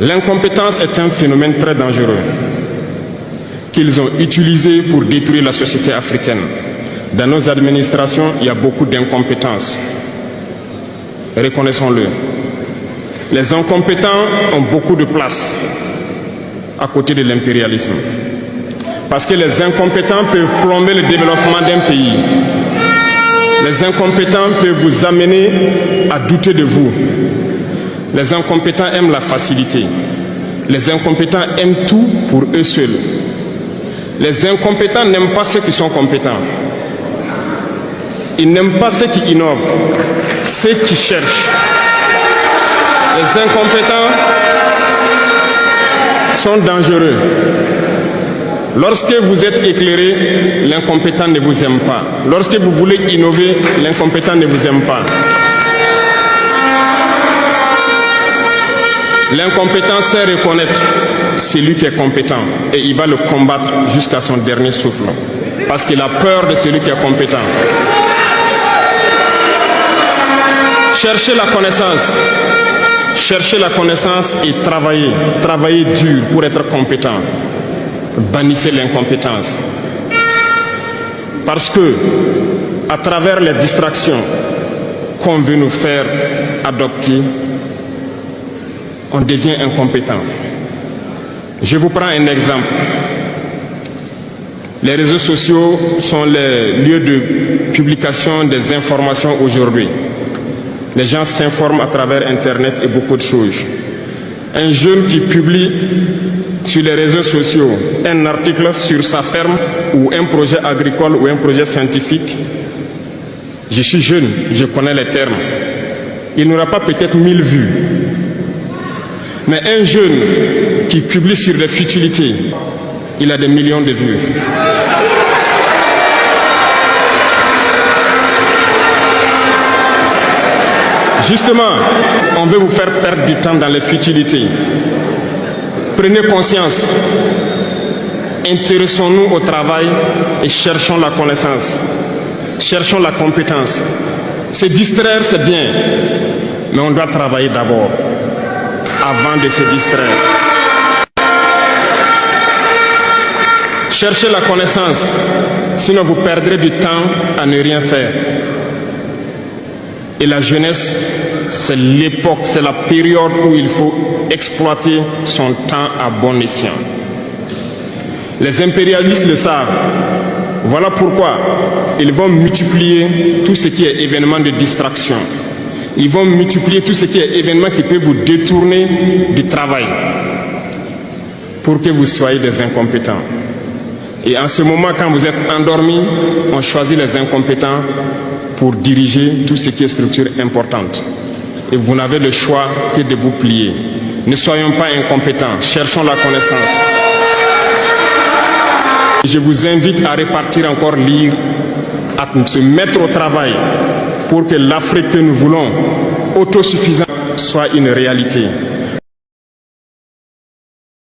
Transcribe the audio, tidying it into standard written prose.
L'incompétence est un phénomène très dangereux qu'ils ont utilisé pour détruire la société africaine. Dans nos administrations, il y a beaucoup d'incompétence. Reconnaissons-le. Les incompétents ont beaucoup de place à côté de l'impérialisme. Parce que les incompétents peuvent plomber le développement d'un pays. Les incompétents peuvent vous amener à douter de vous. Les incompétents aiment la facilité. Les incompétents aiment tout pour eux seuls. Les incompétents n'aiment pas ceux qui sont compétents. Ils n'aiment pas ceux qui innovent, ceux qui cherchent. Les incompétents sont dangereux. Lorsque vous êtes éclairé, l'incompétent ne vous aime pas. Lorsque vous voulez innover, l'incompétent ne vous aime pas. L'incompétent sait reconnaître celui qui est compétent et il va le combattre jusqu'à son dernier souffle. Parce qu'il a peur de celui qui est compétent. Cherchez la connaissance. Cherchez la connaissance et travaillez. Travaillez dur pour être compétent. Bannissez l'incompétence. Parce que, à travers les distractions qu'on veut nous faire adopter, on devient incompétent. Je vous prends un exemple. Les réseaux sociaux sont les lieux de publication des informations aujourd'hui. Les gens s'informent à travers Internet et beaucoup de choses. Un jeune qui publie sur les réseaux sociaux un article sur sa ferme ou un projet agricole ou un projet scientifique, je suis jeune, je connais les termes. Il n'aura pas peut-être 1000 vues. Mais un jeune qui publie sur des futilités, il a des millions de vues. Justement, on veut vous faire perdre du temps dans les futilités. Prenez conscience. Intéressons-nous au travail et cherchons la connaissance. Cherchons la compétence. Se distraire, c'est bien, mais on doit travailler d'abord, avant de se distraire. Cherchez la connaissance, sinon vous perdrez du temps à ne rien faire. Et la jeunesse, c'est l'époque, c'est la période où il faut exploiter son temps à bon escient. Les impérialistes le savent. Voilà pourquoi ils vont multiplier tout ce qui est événement de distraction. Ils vont multiplier tout ce qui est événement qui peut vous détourner du travail pour que vous soyez des incompétents. Et en ce moment, quand vous êtes endormis, on choisit les incompétents pour diriger tout ce qui est structure importante. Et vous n'avez le choix que de vous plier. Ne soyons pas incompétents, cherchons la connaissance. Je vous invite à repartir encore lire, à se mettre au travail pour que l'Afrique que nous voulons, autosuffisante, soit une réalité.